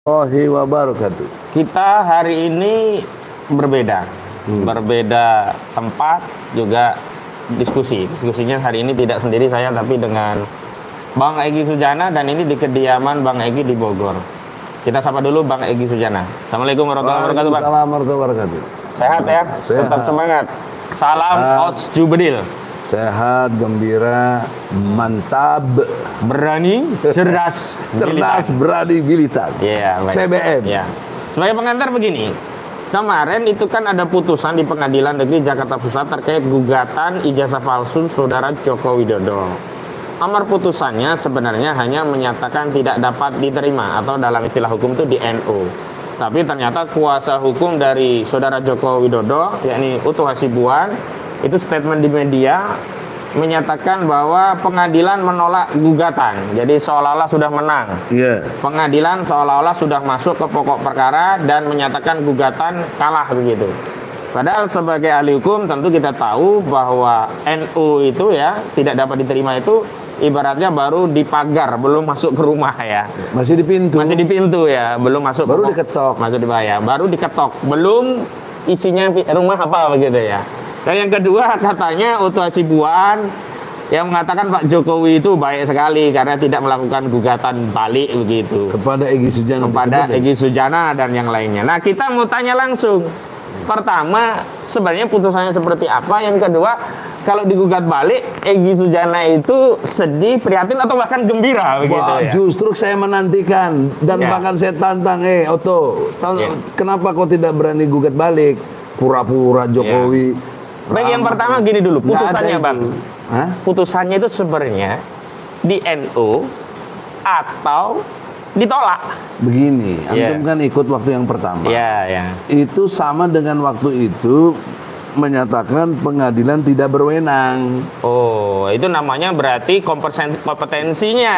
Warahmatullahi wabarakatuh. Kita hari ini berbeda, berbeda tempat juga diskusi. Diskusinya hari ini tidak sendiri saya, tapi dengan Bang Egy Sujana, dan ini di kediaman Bang Egy di Bogor. Kita sapa dulu Bang Egy Sujana. Assalamualaikum warahmatullahi wabarakatuh, Bang. Assalamualaikum warahmatullahi wabarakatuh. Sehat ya? Sehat. Tetap semangat. Salam Os Jubedil. Sehat, gembira, mantap, Berani, cerdas, cerdas, berani, militan. Iya, baik. CBM. Ya. Sebagai pengantar begini, kemarin itu kan ada putusan di Pengadilan Negeri Jakarta Pusat terkait gugatan ijazah palsu Saudara Joko Widodo. Amar putusannya sebenarnya hanya menyatakan tidak dapat diterima, atau dalam istilah hukum itu di NU. Tapi ternyata kuasa hukum dari Saudara Joko Widodo, yakni Utuh Hasibuan, itu statement di media menyatakan bahwa pengadilan menolak gugatan. Jadi seolah-olah sudah menang. Iya. Pengadilan seolah-olah sudah masuk ke pokok perkara dan menyatakan gugatan kalah begitu. Padahal sebagai ahli hukum tentu kita tahu bahwa NU itu ya tidak dapat diterima itu ibaratnya baru di pagar, belum masuk ke rumah ya. Masih di pintu. Masih di pintu ya, belum masuk. Baru diketok. Masuk di bayar, baru diketok. Belum isinya rumah apa begitu ya. Dan yang kedua katanya Utuh Hasibuan yang mengatakan Pak Jokowi itu baik sekali karena tidak melakukan gugatan balik begitu. Kepada Egy Sujana. Kepada Egy Sujana dan yang lainnya. Nah, kita mau tanya langsung. Pertama, sebenarnya putusannya seperti apa? Yang kedua, kalau digugat balik, Egy Sujana itu sedih, prihatin, atau bahkan gembira begitu. Wah, ya? justru saya menantikan dan bahkan saya tantang, Otto, kenapa kau tidak berani gugat balik? Pura-pura Jokowi. Baik, yang pertama gini dulu, putusannya Bang. Hah? Putusannya itu sebenarnya di NU atau ditolak. Begini, antum kan ikut waktu yang pertama. Iya. Itu sama dengan waktu itu menyatakan pengadilan tidak berwenang. Oh, itu namanya berarti kompetensinya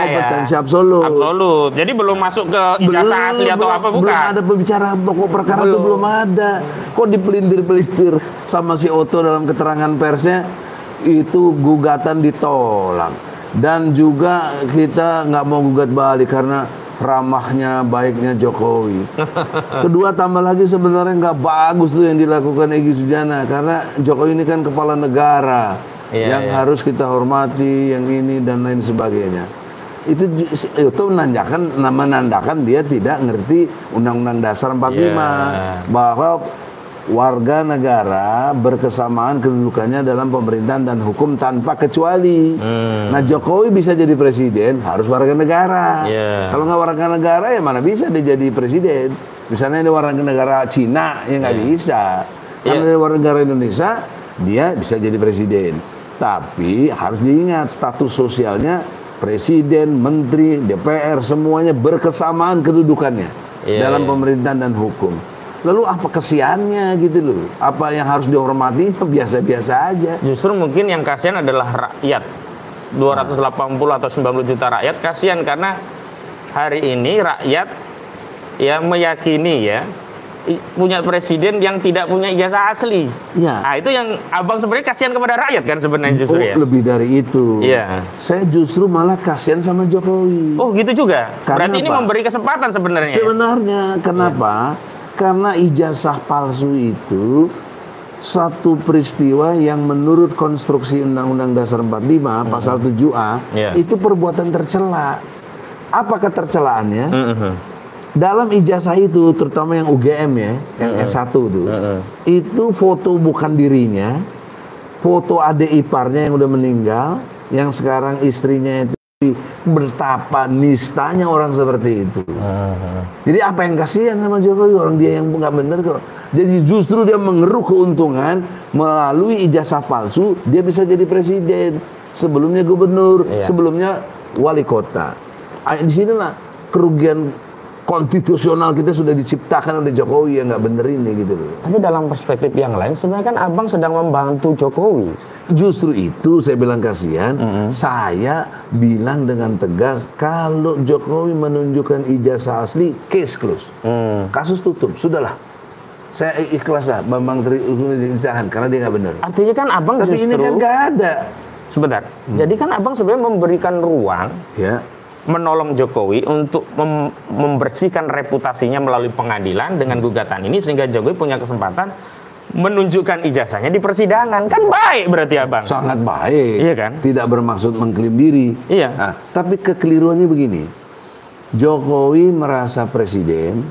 Kompetensi ya. absolut. Absolut. Jadi belum masuk ke ijazah asli atau apa, bukan? Belum ada pembicaraan pokok perkara itu belum ada. Kok dipelintir-pelintir sama si Otto dalam keterangan persnya itu gugatan ditolak. Dan juga kita nggak mau gugat balik karena ramahnya, baiknya Jokowi. Kedua, tambah lagi sebenarnya nggak bagus tuh yang dilakukan Egy Sujana, karena Jokowi ini kan kepala negara yang harus kita hormati, yang ini dan lain sebagainya. Itu menandakan dia tidak ngerti Undang-Undang Dasar 45 bahwa warga negara berkesamaan kedudukannya dalam pemerintahan dan hukum tanpa kecuali. Nah, Jokowi bisa jadi presiden harus warga negara. Kalau nggak warga negara ya mana bisa dia jadi presiden. Misalnya dia warga negara Cina ya nggak bisa. Karena dia warga negara Indonesia dia bisa jadi presiden. Tapi harus diingat status sosialnya presiden, menteri, DPR semuanya berkesamaan kedudukannya dalam pemerintahan dan hukum. Lalu apa kesiannya gitu loh? Apa yang harus dihormati itu biasa-biasa aja. Justru mungkin yang kasihan adalah rakyat. 280 atau 90 juta rakyat kasihan karena hari ini rakyat ya meyakini ya punya presiden yang tidak punya ijazah asli. Ya. Nah, itu yang Abang sebenarnya kasihan kepada rakyat kan sebenarnya justru ya. Lebih dari itu. Iya. Saya justru malah kasihan sama Jokowi. Oh, gitu juga. Karena berarti ini apa? memberi kesempatan sebenarnya. Sebenarnya kenapa? Karena ijazah palsu itu satu peristiwa yang menurut konstruksi Undang-Undang Dasar 45 pasal 7A itu perbuatan tercela. Apa ketercelaannya? Dalam ijazah itu, terutama yang UGM ya, yang S1 itu foto bukan dirinya, foto adik iparnya yang udah meninggal, yang sekarang istrinya itu. Betapa nistanya orang seperti itu. Jadi apa yang kasihan sama Jokowi, orang dia yang nggak benar kok. Jadi justru dia mengeruk keuntungan melalui ijazah palsu, dia bisa jadi presiden, sebelumnya gubernur, sebelumnya wali kota. Di sinilah kerugian konstitusional kita sudah diciptakan oleh Jokowi yang nggak bener ini gitu loh. Tapi dalam perspektif yang lain, sebenarnya kan Abang sedang membantu Jokowi. Justru itu saya bilang kasihan. Saya bilang dengan tegas, kalau Jokowi menunjukkan ijazah asli, case close, kasus tutup, sudahlah. Saya ikhlas lah, Bambang ditahan karena dia nggak benar. Artinya kan Abang tapi justru ini kan nggak ada. Sebentar. Jadi kan Abang sebenarnya memberikan ruang menolong Jokowi untuk membersihkan reputasinya melalui pengadilan dengan gugatan ini, sehingga Jokowi punya kesempatan menunjukkan ijazahnya di persidangan. Kan baik berarti Abang. Sangat baik. Iya kan? Tidak bermaksud mengklaim diri. Iya. Nah, tapi kekeliruannya begini. Jokowi merasa presiden,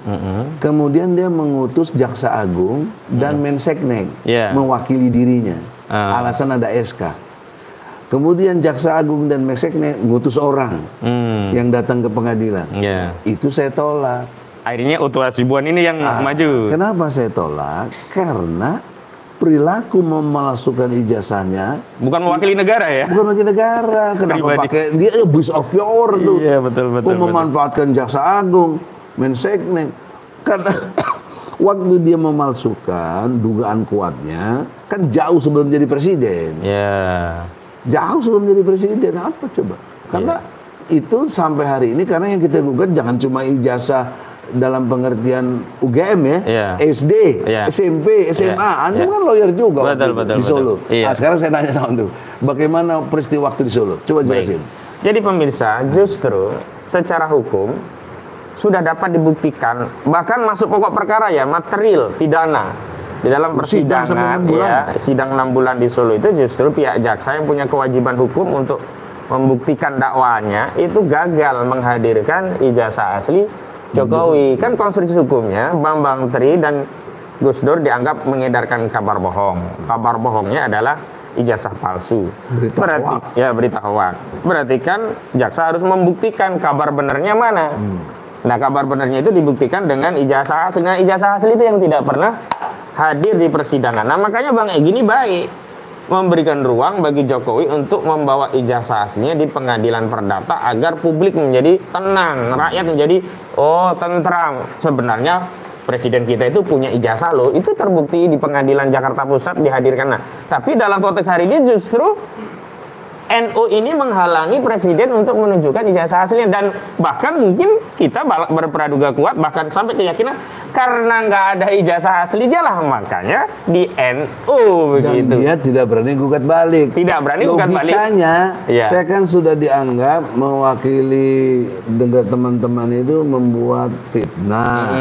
kemudian dia mengutus Jaksa Agung dan Menseknek mewakili dirinya. Alasan ada SK. Kemudian Jaksa Agung dan Menseknek ngutus orang yang datang ke pengadilan. Itu saya tolak. Akhirnya Otto Hasibuan ini yang maju. Kenapa saya tolak? Karena perilaku memalsukan ijazahnya. Bukan mewakili negara ya? Bukan mewakili negara. Kenapa pakai dia abuse of power tuh? Iya, betul. Memanfaatkan Jaksa Agung, Menseknek. Karena waktu dia memalsukan dugaan kuatnya, kan jauh sebelum jadi presiden. Jauh sebelum jadi presiden, apa coba? Karena itu sampai hari ini, karena yang kita gugat jangan cuma ijazah dalam pengertian UGM ya, SD, SMP, SMA. Anda kan lawyer juga di Solo. Nah, sekarang saya nanya sama Anda, bagaimana peristiwa waktu di Solo? Coba jelasin. Jadi pemirsa, justru secara hukum sudah dapat dibuktikan, bahkan masuk pokok perkara ya, material pidana. Di dalam persidangan, sidang 6 bulan di Solo itu justru pihak jaksa yang punya kewajiban hukum untuk membuktikan dakwanya itu gagal menghadirkan ijazah asli Jokowi. Kan konstruksi hukumnya Bambang Tri dan Gus Dur dianggap mengedarkan kabar bohong. Kabar bohongnya adalah ijazah palsu. Berita hoak. Berarti kan jaksa harus membuktikan kabar benernya mana. Nah, kabar benernya itu dibuktikan dengan ijazah asli. Nah, ijazah asli itu yang tidak pernah hadir di persidangan. Nah, makanya Bang Egy ini baik memberikan ruang bagi Jokowi untuk membawa ijazah aslinya di pengadilan perdata agar publik menjadi tenang, rakyat menjadi tentram. Sebenarnya presiden kita itu punya ijazah loh. Itu terbukti di pengadilan Jakarta Pusat dihadirkan. Nah, tapi dalam konteks hari ini justru NU ini menghalangi presiden untuk menunjukkan ijazah aslinya, dan bahkan mungkin kita berpraduga kuat bahkan sampai keyakinan karena nggak ada ijazah aslinya lah makanya di NU begitu. Dan dia tidak berani gugat balik. Tidak berani gugat balik. Logikanya, saya kan sudah dianggap mewakili dengan teman-teman itu membuat fitnah,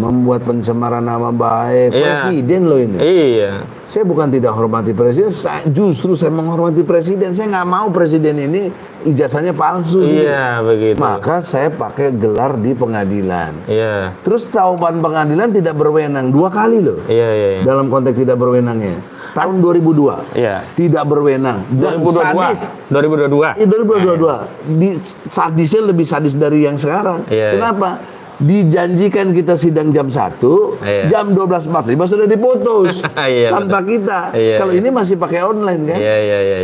membuat pencemaran nama baik presiden loh ini. Iya. Saya bukan tidak hormati presiden, justru saya menghormati presiden. Saya nggak mau presiden ini ijazahnya palsu. Iya, begitu. Maka saya pakai gelar di pengadilan. Iya. Terus tahapan pengadilan tidak berwenang 2 kali loh. Iya. Dalam konteks tidak berwenangnya. Tahun 2002. Iya. Tidak berwenang. 2022. 2022. Iya, 2022. Sadisnya lebih sadis dari yang sekarang. Iya. Kenapa? Dijanjikan kita sidang jam 1, jam 12.45 sudah diputus tanpa kita. Kalau ini masih pakai online kan?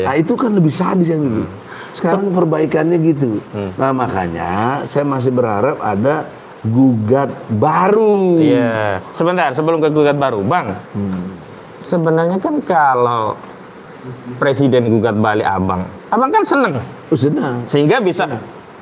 Nah, itu kan lebih sadis yang dulu. Sekarang perbaikannya gitu. Nah, makanya saya masih berharap ada gugat baru. Iya. Sebentar, sebelum ke gugat baru, Bang. Sebenarnya kan kalau presiden gugat balik Abang kan seneng. Senang. Sehingga bisa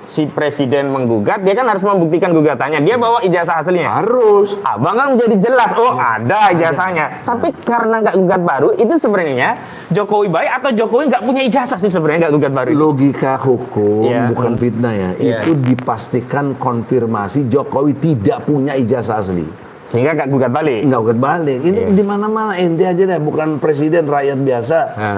si presiden menggugat, dia kan harus membuktikan gugatannya. Dia bawa ijazah aslinya. Harus. Abang kan menjadi jelas, ada ijazahnya. Tapi karena nggak gugat baru, itu sebenarnya Jokowi baik atau Jokowi nggak punya ijazah sih sebenarnya nggak gugat baru? Logika hukum, bukan fitnah ya. Itu dipastikan konfirmasi Jokowi tidak punya ijazah asli. Sehingga nggak gugat balik. Nggak gugat balik. Ini di mana-mana ente aja deh, bukan presiden, rakyat biasa.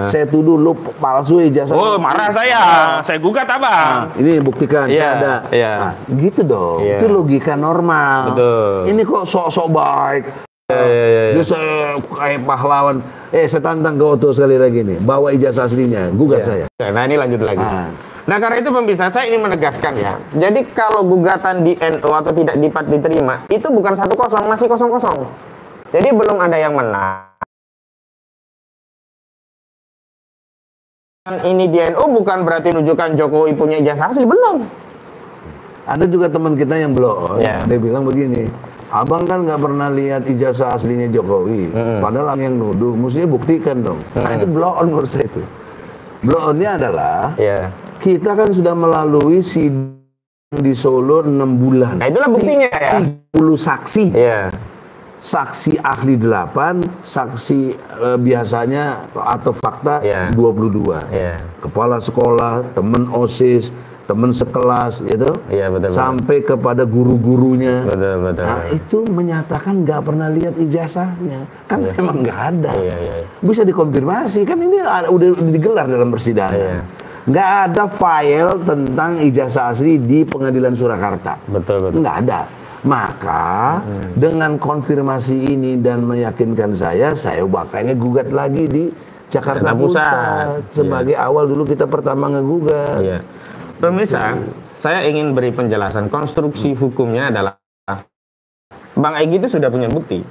Saya tuduh lu palsu ijazah. Marah saya gugat Abang. Ini buktikan saya ada. Nah, gitu dong. Itu logika normal. Betul. Ini kok sok-sok baik. Dia kayak pahlawan. Saya tantang ke Otto sekali lagi nih, bawa ijazah aslinya, gugat saya. Nah, ini lanjut lagi. Nah, karena itu pemirsa, saya ingin menegaskan ya. Jadi kalau gugatan di NU atau tidak diterima, itu bukan 1-0, masih 0-0. Jadi belum ada yang menang. Ini di NU bukan berarti menunjukkan Jokowi punya ijazah asli, belum. Ada juga teman kita yang blow, dia bilang begini, Abang kan nggak pernah lihat ijazah aslinya Jokowi, padahal yang nuduh, mestinya buktikan dong. Nah, itu blow on menurut saya itu. Blow onnya adalah kita kan sudah melalui sidang di Solo 6 bulan. Nah, itulah buktinya ya. 30 saksi. Saksi ahli 8, saksi biasanya atau fakta 22. Kepala sekolah, teman OSIS, teman sekelas, gitu, Iya, betul. sampai kepada guru-gurunya. Betul. Nah, itu menyatakan nggak pernah lihat ijazahnya, kan memang nggak ada. Iya. Bisa dikonfirmasi, kan ini udah digelar dalam persidangan. Iya. Nggak ada file tentang ijazah asli di Pengadilan Surakarta. Betul. Nggak ada. Maka dengan konfirmasi ini dan meyakinkan saya makanya gugat lagi di Jakarta Pusat. Sebagai awal dulu kita pertama ngegugat. Iya. Pemirsa, saya ingin beri penjelasan. Konstruksi hukumnya adalah Bang Egy itu sudah punya bukti.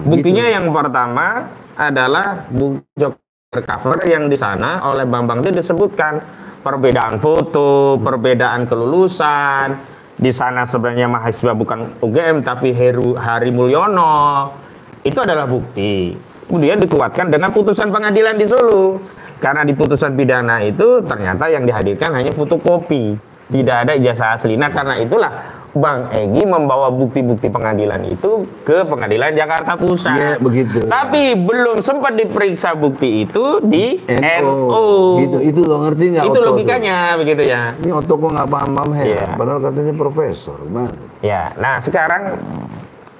Buktinya yang pertama adalah job cover yang di sana oleh Bambang itu disebutkan perbedaan foto, perbedaan kelulusan. Di sana sebenarnya mahasiswa bukan UGM tapi Hari Mulyono. Itu adalah bukti. Kemudian dikuatkan dengan putusan pengadilan di Solo. Karena di putusan pidana itu ternyata yang dihadirkan hanya fotokopi, tidak ada ijazah asli. Nah, karena itulah Bang Egy membawa bukti-bukti pengadilan itu ke Pengadilan Jakarta Pusat. Ya, begitu. Tapi belum sempat diperiksa bukti itu di NU. Gitu, itu lo ngerti nggak? Itu logikanya begitu ya. Ini Otto kok nggak paham Iya. Padahal katanya profesor, gimana? Ya, nah sekarang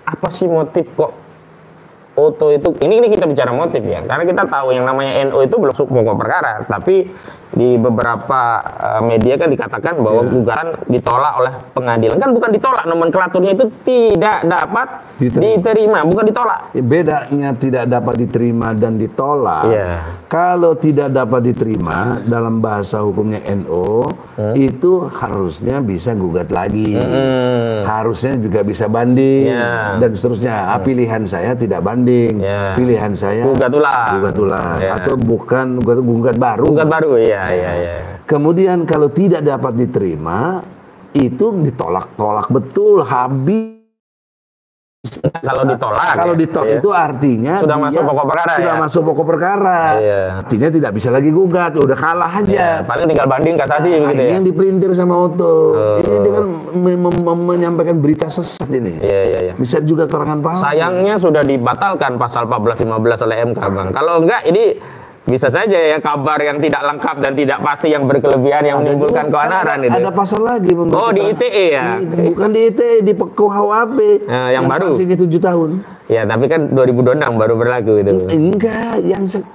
apa sih motif kok Otto itu? Ini kita bicara motif ya, karena kita tahu yang namanya NU itu belum pokok perkara, tapi di beberapa media kan dikatakan bahwa gugatan ditolak oleh pengadilan. Kan bukan ditolak, nomenklaturnya itu tidak dapat diterima, bukan ditolak. Bedanya tidak dapat diterima dan ditolak. Iya. Kalau tidak dapat diterima dalam bahasa hukumnya NU itu harusnya bisa gugat lagi, harusnya juga bisa banding dan seterusnya. Pilihan saya tidak banding, pilihan saya gugat ulang, atau bukan gugat baru. Gugat baru, iya. Kemudian kalau tidak dapat diterima itu ditolak betul habis. Kalau ditolak, itu artinya sudah masuk pokok perkara. Sudah masuk pokok perkara. Artinya tidak bisa lagi gugat, udah kalah aja. Paling tinggal banding kasasi begitu ini yang dipelintir sama Otto. Ini dengan menyampaikan berita sesat ini. Bisa juga keterangan palsu. Sayangnya sudah dibatalkan pasal 14-15 oleh MK, Bang. Kalau enggak ini bisa saja ya kabar yang tidak lengkap dan tidak pasti yang berkelebihan yang menimbulkan keonaran itu. Ada pasal lagi. Oh, di ITE ya? Bukan di ITE, di KUHP. Yang baru? Sanksinya 7 tahun. Ya, tapi kan 2026 baru berlaku itu. Enggak,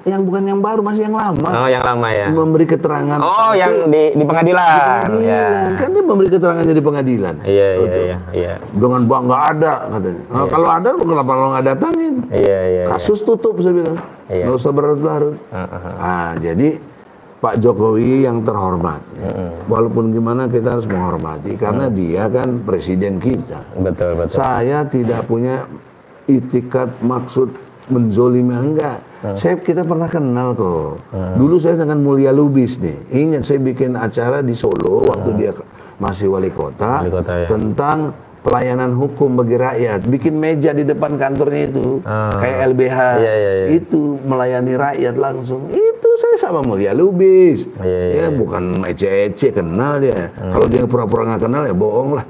yang bukan yang baru, masih yang lama. Oh, yang lama ya. Memberi keterangan. Oh, yang di pengadilan. Ya. Kan dia memberi keterangannya di pengadilan. Iya. Dengan bang nggak ada katanya. Kalau ada, kenapa lo nggak datangin? Iya. Kasus tutup, saya bilang. Nggak usah berlarut-larut. Jadi Pak Jokowi yang terhormat, walaupun gimana kita harus menghormati karena dia kan presiden kita. Betul. Saya tidak punya itikat maksud menzolimi, enggak. Kita pernah kenal kok. Dulu saya dengan Mulia Lubis nih. Ingat saya bikin acara di Solo waktu dia masih wali kota tentang pelayanan hukum bagi rakyat, bikin meja di depan kantornya itu, kayak LBH, itu melayani rakyat langsung. Itu saya sama Mulia Lubis, ya bukan ece-ece, kenal dia. Kalau dia pura-pura nggak kenal ya bohong lah,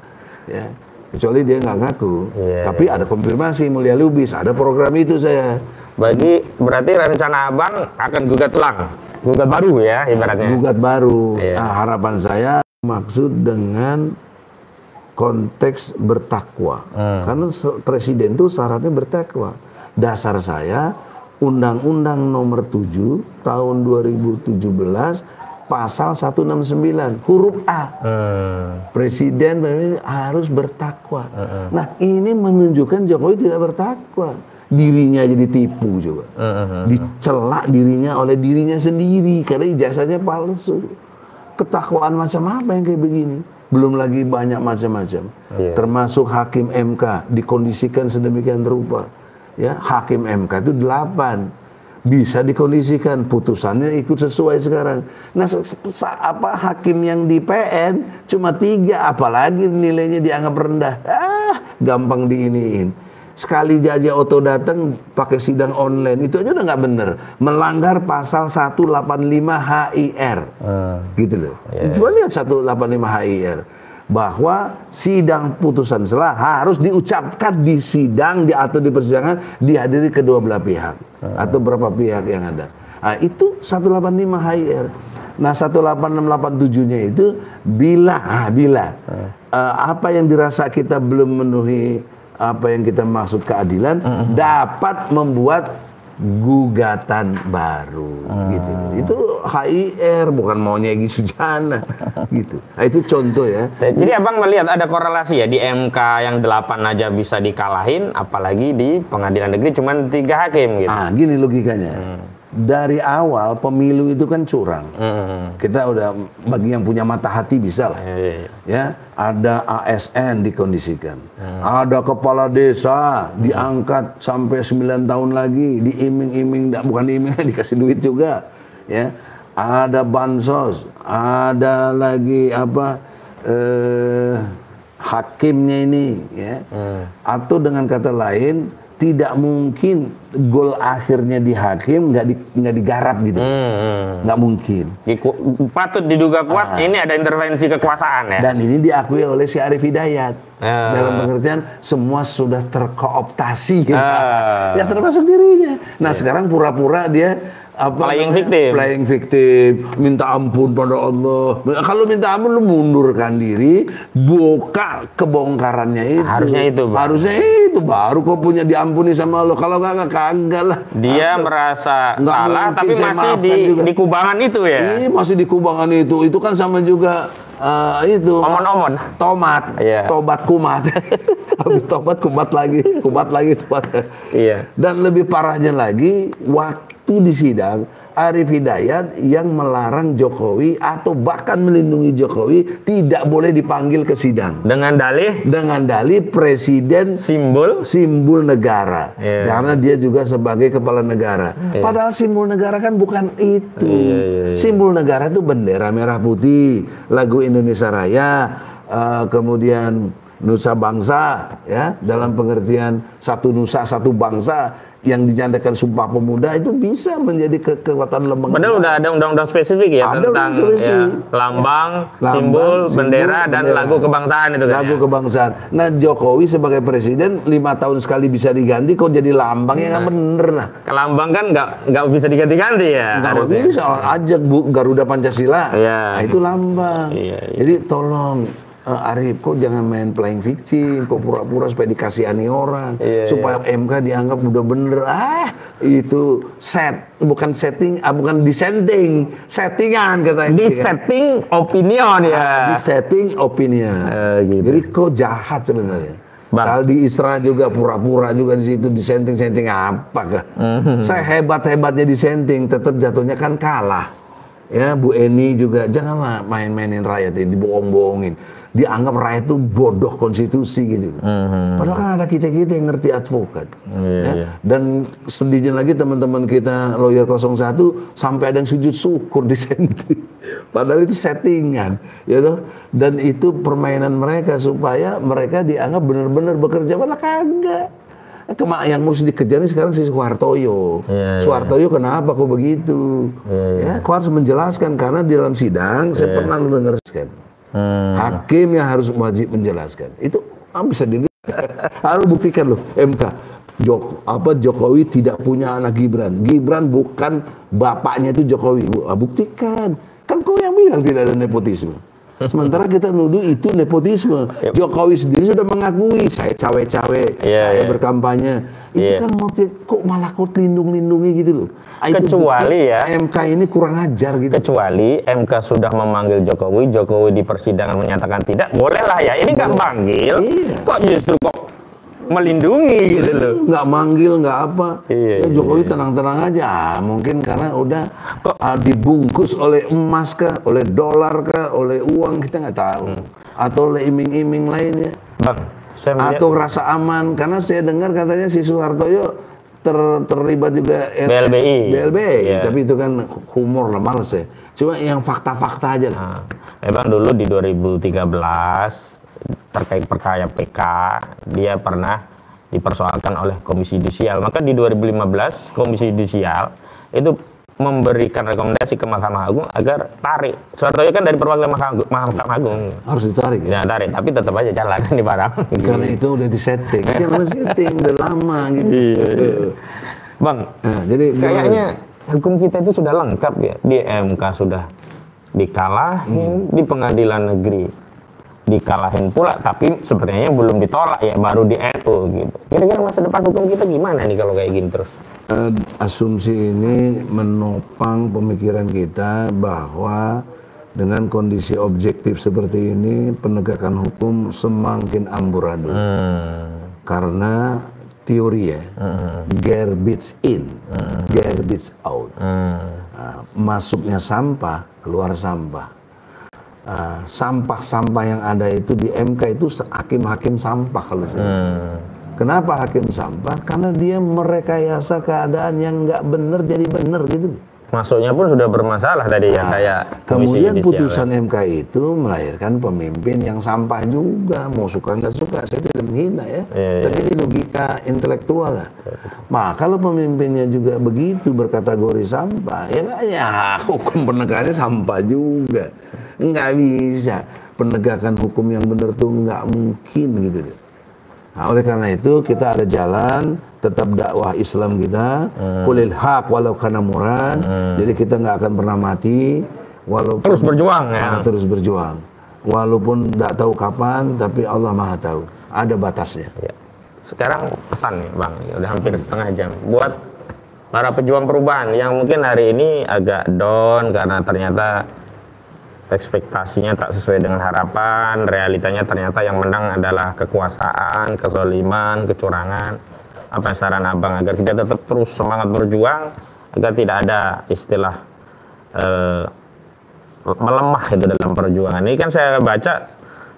ya. Kecuali dia nggak ngaku. Tapi ada konfirmasi Mulia Lubis, ada program itu saya. Berarti rencana Abang akan gugat ulang, gugat baru ya ibaratnya. Gugat baru. Nah, harapan saya maksud dengan konteks bertakwa. Karena presiden itu syaratnya bertakwa. Dasar saya Undang-Undang Nomor 7 Tahun 2017 Pasal 169 huruf A. Presiden harus bertakwa. Nah, ini menunjukkan Jokowi tidak bertakwa. Dirinya jadi tipu coba. Dicela dirinya oleh dirinya sendiri karena ijazahnya palsu. Ketakwaan macam apa yang kayak begini? Belum lagi banyak macam-macam, termasuk hakim MK dikondisikan sedemikian rupa. Ya, hakim MK itu 8 bisa dikondisikan, putusannya ikut sesuai sekarang. Nah, hakim yang di PN cuma 3, apalagi nilainya dianggap rendah. Gampang diiniin. Sekali aja Otto datang pakai sidang online, itu aja udah nggak bener, melanggar pasal 185 HIR, gitu loh. Coba lihat 185 HIR, bahwa sidang putusan selah harus diucapkan di sidang atau di persidangan dihadiri kedua belah pihak atau berapa pihak yang ada. Nah, itu 185 HIR. Nah 18687-nya itu bila apa yang dirasa kita belum memenuhi apa yang kita maksud keadilan, dapat membuat gugatan baru gitu. Itu HIR, bukan maunya Egy Sujana gitu. Nah, itu contoh ya. Jadi abang melihat ada korelasi ya di MK yang 8 aja bisa dikalahin, apalagi di pengadilan negeri cuma 3 hakim gitu. Gini logikanya. Dari awal pemilu itu kan curang. Kita udah, bagi yang punya mata hati bisa lah. Ya, ada ASN dikondisikan. Ada kepala desa diangkat sampai 9 tahun lagi, diiming-iming, bukan diiming, dikasih duit juga. Ya, ada bansos, ada lagi apa hakimnya ini, ya. Atau dengan kata lain, tidak mungkin gol akhirnya di hakim nggak digarap gitu, nggak mungkin. Patut diduga kuat ini ada intervensi kekuasaan ya. Dan ini diakui oleh si Arief Hidayat dalam pengertian semua sudah terkooptasi, ya termasuk dirinya. Nah sekarang pura-pura dia playing victim, minta ampun pada Allah. Kalau minta ampun lu mundurkan diri, buka kebongkarannya itu. Harusnya itu baru kau punya diampuni sama Allah. Kalau kagak lah. Dia merasa salah tapi masih di kubangan itu ya. Masih di kubangan itu. Itu kan sama juga itu omon-omon tomat, tobat kumat. Habis tobat kumat lagi tobat. Dan lebih parahnya lagi, waktu di sidang Arief Hidayat yang melarang Jokowi atau bahkan melindungi Jokowi tidak boleh dipanggil ke sidang dengan dalih presiden simbol negara, karena dia juga sebagai kepala negara. Padahal simbol negara kan bukan itu. Simbol negara itu bendera merah putih, lagu Indonesia Raya, kemudian Nusa Bangsa, ya, dalam pengertian satu nusa satu bangsa yang dinyatakan Sumpah Pemuda itu bisa menjadi kekuatan lembang. Padahal udah ada undang-undang spesifik ya tentang lambang, simbol, bendera dan lagu kebangsaan itu kan. Lagu kebangsaan. Nah Jokowi sebagai presiden 5 tahun sekali bisa diganti, kok jadi lambang ya nggak bener lah. Lambang kan nggak bisa diganti-ganti ya. Nggak bisa, ajak Garuda Pancasila. Nah itu lambang. Jadi tolong. Arief, kok jangan main playing victim, kok pura-pura supaya dikasihani orang, supaya MK dianggap udah bener. Itu bukan setting, bukan dissenting, settingan katanya. Dissenting opinion ya. Dissenting opinion. Gitu. Jadi kok jahat sebenarnya. Saldi Isra juga pura-pura juga di situ dissenting apa kah? Saya hebat-hebatnya dissenting, tetap jatuhnya kan kalah. Ya, Bu Eni juga janganlah main-mainin rakyat ini, dibohong-bohongin. Dianggap rakyat itu bodoh konstitusi gitu. Padahal kan ada kita-kita yang ngerti advokat. Dan sedihnya lagi teman-teman kita lawyer 01 sampai ada yang sujud syukur dissenting. Padahal itu settingan, ya toh. Dan itu permainan mereka supaya mereka dianggap benar-benar bekerja, padahal kagak. Yang mesti dikejar ini sekarang si Soehartoyo. Soehartoyo kenapa kok begitu? Kau harus menjelaskan, karena di dalam sidang saya pernah mendengarkan hakim yang harus wajib menjelaskan. Itu bisa dilihat. Harus buktikan loh MK. Jokowi tidak punya anak Gibran. Gibran bukan bapaknya itu Jokowi. Buktikan. Kan kau yang bilang tidak ada nepotisme. Sementara kita nuduh itu nepotisme. Jokowi sendiri sudah mengakui, saya cawe-cawe, saya berkampanye. Itu kan kok malah kok lindungi gitu loh. Kecuali ya MK ini kurang ajar gitu. Kecuali MK sudah memanggil Jokowi, Jokowi di persidangan menyatakan tidak, bolehlah ya. Ini nggak manggil, kok justru kok melindungi gitu loh. Nggak manggil, nggak apa. Jokowi tenang-tenang aja. Mungkin karena udah dibungkus oleh emas kah, oleh dolar kah, oleh uang, kita nggak tahu. Atau oleh iming-iming lainnya. Atau rasa aman. Karena saya dengar katanya si Soehartoyo terlibat juga BLBI. Tapi itu kan humor lah, males ya. Cuma yang fakta-fakta aja lah. Memang dulu di 2013 terkait perkara PK dia pernah dipersoalkan oleh Komisi Yudisial. Maka di 2015 Komisi Yudisial itu memberikan rekomendasi ke Mahkamah Agung agar tarik. Soehartoyo kan dari perwakilan Mahkamah Agung. Harus ditarik ya? Ya tarik, tapi tetap aja jalan di barang. Karena itu udah disetting. Jangan setting, udah lama gitu. Bang, jadi kayaknya hukum kita itu sudah lengkap ya. Di MK sudah dikalahin di pengadilan negeri, dikalahin pula, tapi sebenarnya belum ditolak ya, baru di NU gitu. Kira-kira masa depan hukum kita gimana nih kalau kayak gini terus? Asumsi ini menopang pemikiran kita bahwa dengan kondisi objektif seperti ini penegakan hukum semakin amburadul. Karena teori ya, garbage in, garbage out. Masuknya sampah, keluar sampah. Sampah-sampah yang ada itu di MK itu hakim-hakim sampah kalau saya. Kenapa hakim sampah? Karena dia merekayasa keadaan yang nggak benar jadi benar gitu. Masuknya pun sudah bermasalah tadi ya, kayak kemudian putusan MK itu melahirkan pemimpin yang sampah juga, mau suka nggak suka, saya tidak menghina ya, tapi ini logika intelektual lah. Nah, kalau pemimpinnya juga begitu berkategori sampah, ya hukum penegakannya sampah juga, nggak bisa. Penegakan hukum yang benar tuh nggak mungkin gitu deh. Nah, oleh karena itu kita ada jalan tetap dakwah Islam kita, qulil haq walau kana muran. Jadi kita nggak akan pernah mati walaupun terus berjuang ya. Terus berjuang. Walaupun nggak tahu kapan, tapi Allah Maha tahu. Ada batasnya. Ya. Sekarang pesan nih Bang, udah hampir setengah jam buat para pejuang perubahan yang mungkin hari ini agak down karena ternyata ekspektasinya tak sesuai dengan harapan, realitanya ternyata yang menang adalah kekuasaan, kezaliman, kecurangan. Apa saran Abang agar kita tetap terus semangat berjuang, agar tidak ada istilah melemah itu dalam perjuangan. Ini kan saya baca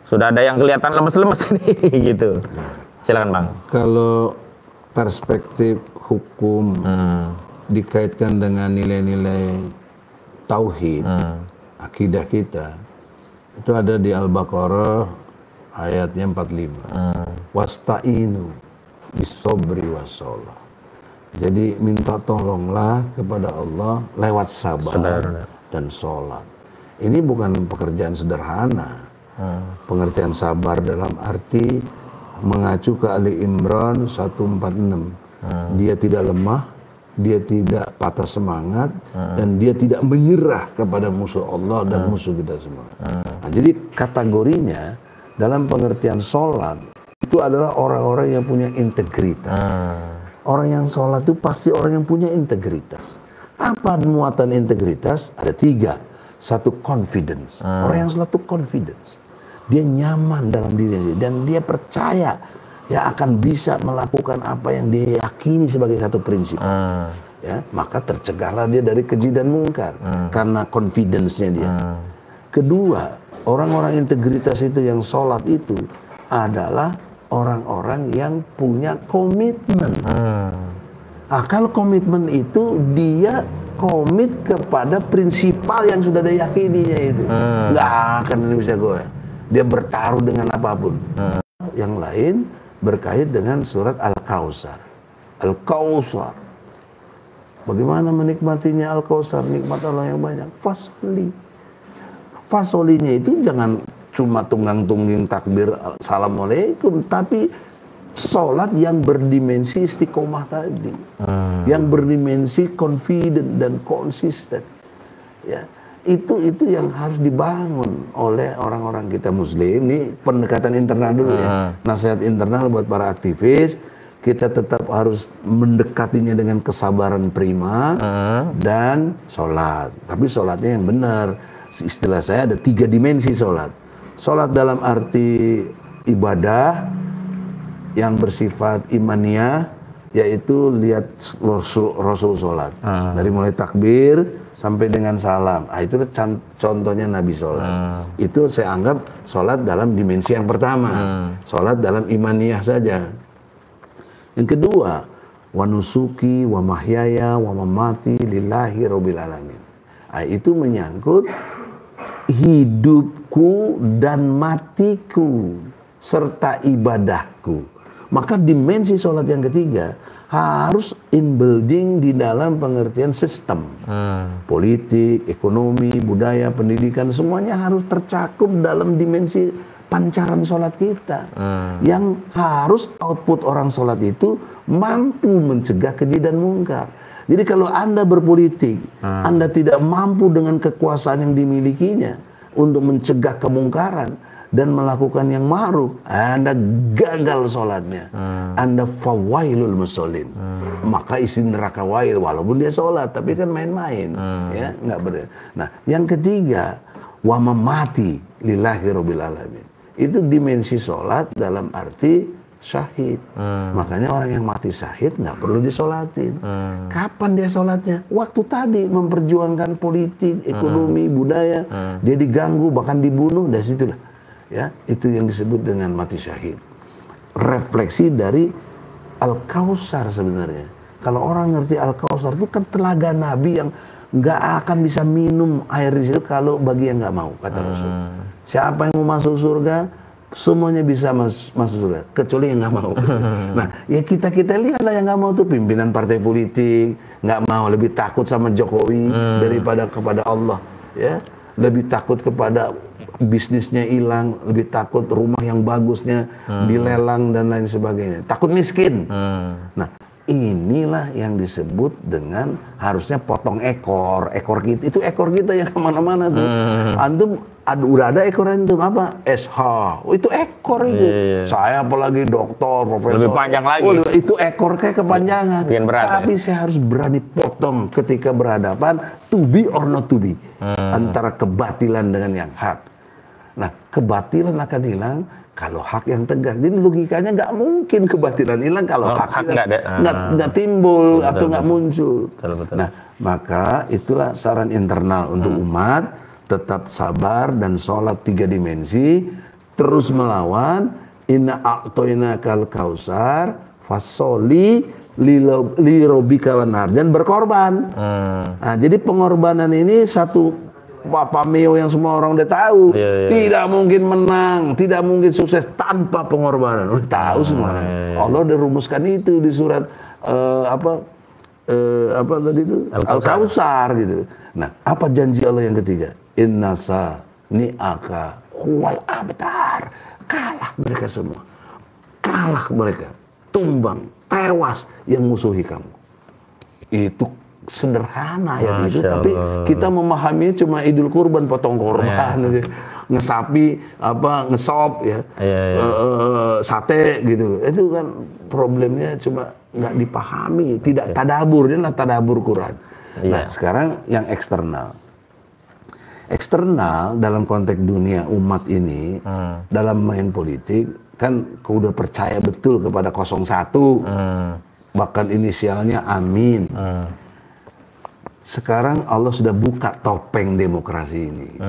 sudah ada yang kelihatan lemes-lemes ini gitu. Silakan Bang. Kalau perspektif hukum dikaitkan dengan nilai-nilai tauhid, akidah kita itu ada di Al-Baqarah ayatnya 45. Wasta'inu bisobri wassalah. Jadi minta tolonglah kepada Allah lewat sabar dan sholat. Ini bukan pekerjaan sederhana. Pengertian sabar dalam arti mengacu ke Ali Imran 146. Dia tidak lemah, dia tidak patah semangat, dan dia tidak menyerah kepada musuh Allah dan musuh kita semua. Nah, jadi kategorinya dalam pengertian sholat itu adalah orang-orang yang punya integritas. Orang yang sholat itu pasti orang yang punya integritas. Apa muatan integritas? Ada 3. Satu, confidence. Orang yang sholat itu confidence. Dia nyaman dalam dirinya dan dia percaya ya akan bisa melakukan apa yang dia yakini sebagai satu prinsip. Ya, maka tercegahlah dia dari keji dan mungkar karena confidence-nya dia. Kedua, orang-orang integritas itu yang sholat itu adalah orang-orang yang punya komitmen. Nah, kalau komitmen itu dia komit kepada prinsipal yang sudah dia yakininya itu. Nggak akan bisa goyah. Dia bertaruh dengan apapun. Yang lain berkait dengan surat Al-Kautsar. Al-Kautsar. Bagaimana menikmatinya Al-Kautsar? Nikmat Allah yang banyak. Fasoli. Fasolinya itu jangan cuma tunggang-tungging takbir assalamualaikum, tapi sholat yang berdimensi istiqomah tadi, yang berdimensi confident dan konsisten. Ya, itu yang harus dibangun oleh orang-orang kita Muslim. Ini pendekatan internal dulu ya, nasihat internal buat para aktivis. Kita tetap harus mendekatinya dengan kesabaran prima dan sholat. Tapi sholatnya yang benar. Istilah saya ada 3 dimensi sholat. Sholat dalam arti ibadah yang bersifat imaniyah, yaitu lihat Rasul sholat. Dari mulai takbir sampai dengan salam. Itu contohnya Nabi sholat. Itu saya anggap sholat dalam dimensi yang pertama. Sholat dalam imaniyah saja. Yang kedua, wa nusuki wa mahyaya wa mamati lillahi rabbil alamin. Itu menyangkut hidupku dan matiku serta ibadahku. Maka dimensi sholat yang ketiga harus inbuilding di dalam pengertian sistem. Politik, ekonomi, budaya, pendidikan, semuanya harus tercakup dalam dimensi pancaran sholat kita. Yang harus output orang sholat itu mampu mencegah keji dan mungkar. Jadi kalau Anda berpolitik, Anda tidak mampu dengan kekuasaan yang dimilikinya untuk mencegah kemungkaran dan melakukan yang ma'ruf, Anda gagal sholatnya. Anda fawailul musallin. Maka isi neraka wail, walaupun dia sholat, tapi kan main-main. Ya, nggak benar. Nah, yang ketiga, wa mamati lillahi rabbil alamin. Itu dimensi sholat dalam arti syahid. Makanya orang yang mati syahid nggak perlu disolatin. Kapan dia sholatnya? Waktu tadi memperjuangkan politik, ekonomi, budaya. Dia diganggu, bahkan dibunuh, dari situlah. Ya, itu yang disebut dengan mati syahid. Refleksi dari Al-Kausar sebenarnya. Kalau orang ngerti Al-Kausar itu kan telaga Nabi yang nggak akan bisa minum air di situ kalau bagi yang nggak mau, kata Rasul. Siapa yang mau masuk surga, semuanya bisa masuk surga, kecuali yang nggak mau. Nah, ya kita lihatlah yang nggak mau tuh pimpinan partai politik, nggak mau, lebih takut sama Jokowi daripada kepada Allah, ya, lebih takut kepada bisnisnya hilang, lebih takut rumah yang bagusnya dilelang dan lain sebagainya, takut miskin. Nah, inilah yang disebut dengan harusnya potong ekor kita. Itu ekor kita yang kemana-mana tuh. Antum udah ada ekor antum apa? SH. Oh, itu ekor itu. Saya apalagi doktor, profesor. Lebih panjang lagi. Oh, itu ekor kayak kepanjangan. Tapi ya? saya harus berani potong ketika berhadapan to be or not to be. Antara kebatilan dengan yang hak. Nah, kebatilan akan hilang kalau hak yang tegak. Jadi logikanya nggak mungkin kebatilan hilang kalau hak nggak timbul atau nggak muncul. Betul. Nah, maka itulah saran internal untuk umat, tetap sabar dan sholat 3 dimensi, terus melawan. Inna a'toinakal kausar fasoli li robika wanhar, dan berkorban. Nah, jadi pengorbanan ini satu pameo yang semua orang udah tahu. Tidak mungkin menang, tidak mungkin sukses tanpa pengorbanan. Tahu semua orang. Allah udah rumuskan itu di surat apa tadi itu? Al-Kausar gitu. Nah, apa janji Allah yang ketiga? Innasa ni'aka huwal abtar. Kalah mereka semua. Kalah mereka. Tumbang, tewas yang musuhi kamu. Itu sederhana ayat itu, tapi kita memahaminya cuma Idul Kurban, potong korban, ngesapi, ngesop, ya, sate gitu. Itu kan problemnya cuma nggak dipahami, tidak tadabur, dia tadabur Quran. Nah, sekarang yang eksternal. Eksternal dalam konteks dunia umat ini, dalam main politik, kan udah percaya betul kepada 01, bahkan inisialnya Amin. Sekarang Allah sudah buka topeng demokrasi ini.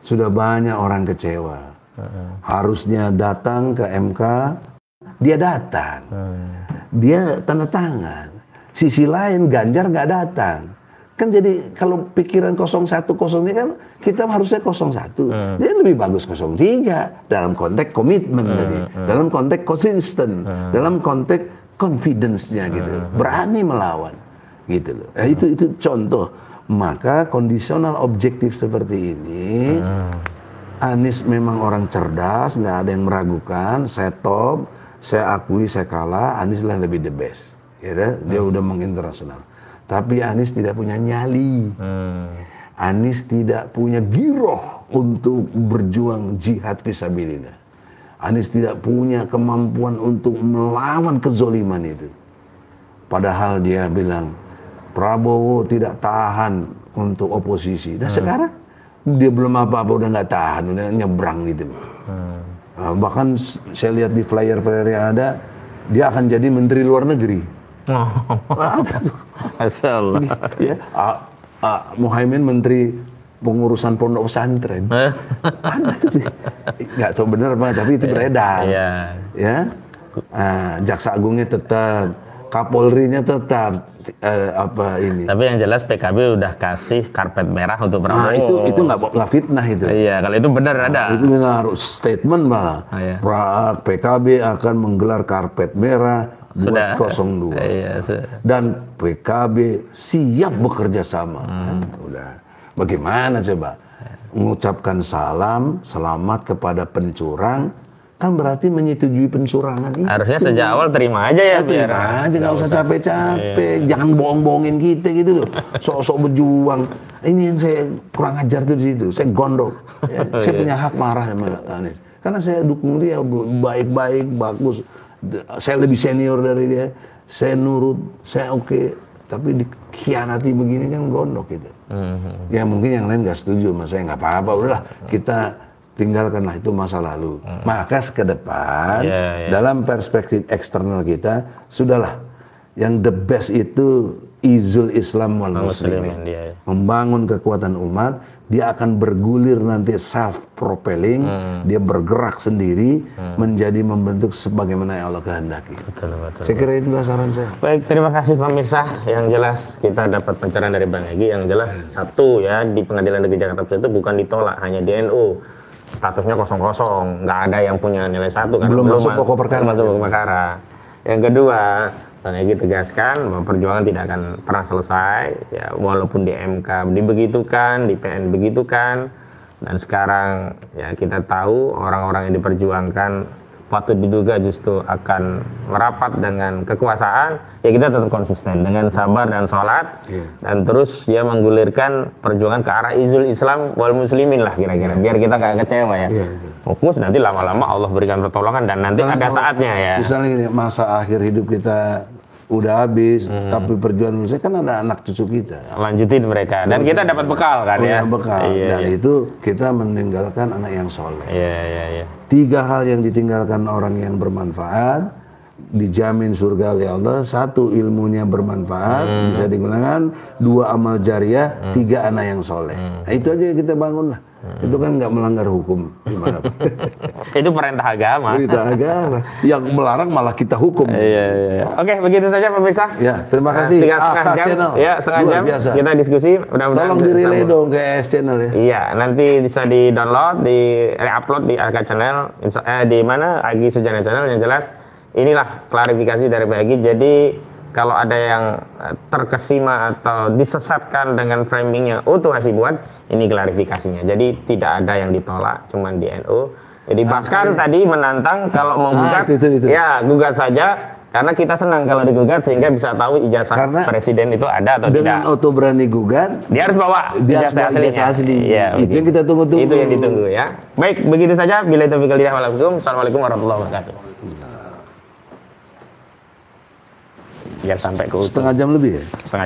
Sudah banyak orang kecewa. Harusnya datang ke MK, dia datang. Dia tanda tangan. Sisi lain Ganjar nggak datang. Kan jadi kalau pikiran 01 ini kan kita harusnya 01. Dia lebih bagus 03 dalam konteks komitmen tadi, dalam konteks konsisten, dalam konteks confidence-nya gitu. Berani melawan. Gitu loh. Itu contoh. Maka kondisional objektif seperti ini, Anies memang orang cerdas, nggak ada yang meragukan. Saya top, saya akui saya kalah. Anies lah lebih the best, gitu. Dia udah menginternasional. Tapi Anies tidak punya nyali. Anies tidak punya giroh untuk berjuang jihad fisabilillah. Anies tidak punya kemampuan untuk melawan kezoliman itu. Padahal dia bilang Prabowo tidak tahan untuk oposisi. Dan sekarang dia belum apa-apa udah nggak tahan, udah nyebrang gitu. Bahkan saya lihat di flyer-flyer yang ada, dia akan jadi Menteri Luar Negeri. Apa tuh? Masya Allah. Ya, Muhaimin Menteri Pengurusan Pondok Pesantren. Ada tuh. Nggak tahu benar apa, tapi itu beredar. Ya, Jaksa Agungnya tetap, Kapolrinya tetap. Ini. Tapi yang jelas PKB udah kasih karpet merah untuk Prabowo. Itu nggak fitnah itu. Iya, kalau itu benar ada. Itu benar statement malah. PKB akan menggelar karpet merah buat 02. Dan PKB siap bekerja sama. Udah. Bagaimana coba? Mengucapkan salam, selamat kepada pencurang, kan berarti menyetujui pencurangan itu. Harusnya sejak awal terima aja ya. Terima aja, nggak usah capek-capek. Jangan bohong-bohongin kita gitu loh. Sok-sok berjuang. Ini yang saya kurang ajar tuh di situ. Saya gondok. Ya, saya punya hak marah sama Anies. Karena saya dukung dia baik-baik, bagus. Saya lebih senior dari dia. Saya nurut, saya oke. Tapi dikhianati begini kan gondok gitu. Ya mungkin yang lain nggak setuju sama saya, nggak apa-apa. Udahlah kita tinggalkanlah itu masa lalu. Maka ke depan dalam perspektif eksternal kita sudahlah yang the best itu izul Islam wal muslimin. Membangun kekuatan umat, dia akan bergulir nanti self propelling, dia bergerak sendiri menjadi membentuk sebagaimana yang Allah kehendaki. Betul. Saya kira itulah saran saya. Baik, terima kasih pemirsa. Yang jelas kita dapat pencerahan dari Bang Egy. Yang jelas satu ya, di Pengadilan Negeri Jakarta Pusat itu bukan ditolak hanya di NU. Statusnya kosong-kosong, nggak ada yang punya nilai 1 kan, belum masuk pokok perkara. Yang kedua, Bang Egy tegaskan bahwa perjuangan tidak akan pernah selesai ya, walaupun di MK dibegitukan, di PN begitukan, dan sekarang ya kita tahu orang-orang yang diperjuangkan patut diduga justru akan merapat dengan kekuasaan, ya kita tetap konsisten dengan sabar dan sholat, dan terus ya menggulirkan perjuangan ke arah izul Islam wal muslimin lah kira-kira, biar kita gak kecewa ya. Fokus, nanti lama-lama Allah berikan pertolongan dan nanti ada saatnya ya. Misalnya gini, masa akhir hidup kita udah habis, tapi perjuangan Indonesia kan ada anak cucu kita. Lanjutin mereka, dan kita dapat bekal kan ya. Bekal, dan itu kita meninggalkan anak yang soleh. 3 hal yang ditinggalkan orang yang bermanfaat, dijamin surga oleh Allah. 1, ilmunya bermanfaat, bisa digunakan. 2, amal jariah. 3, anak yang soleh. Nah, itu aja yang kita bangun lah. Itu kan nggak melanggar hukum gimana? Itu perintah agama. Perintah agama. Yang melarang malah kita hukum. Oke, begitu saja pemirsa. Ya, terima kasih. Setengah jam. Channel. Ya, setengah jam. Biasa. Kita diskusi. Tolong di-relay dong ke AS Channel ya. Iya, nanti bisa di-download, di-upload di AK Channel, di mana Agi Sujana Channel. Yang jelas inilah klarifikasi dari Pak Egy. Jadi kalau ada yang terkesima atau disesatkan dengan framingnya Utuh Hasibuan, ini klarifikasinya. Jadi tidak ada yang ditolak, cuman di NU. Jadi bahkan tadi menantang kalau mau gugat, ya gugat saja. Karena kita senang kalau digugat sehingga bisa tahu ijazah presiden itu ada atau tidak. Dengan Oto berani gugat, dia harus bawa ijazah asli. Ya, itu yang kita tunggu-tunggu. Itu yang ditunggu ya. Baik, begitu saja. Billahi taufiq wal hidayah. Assalamualaikum warahmatullahi wabarakatuh. Ya sampai ke setengah jam lebih ya.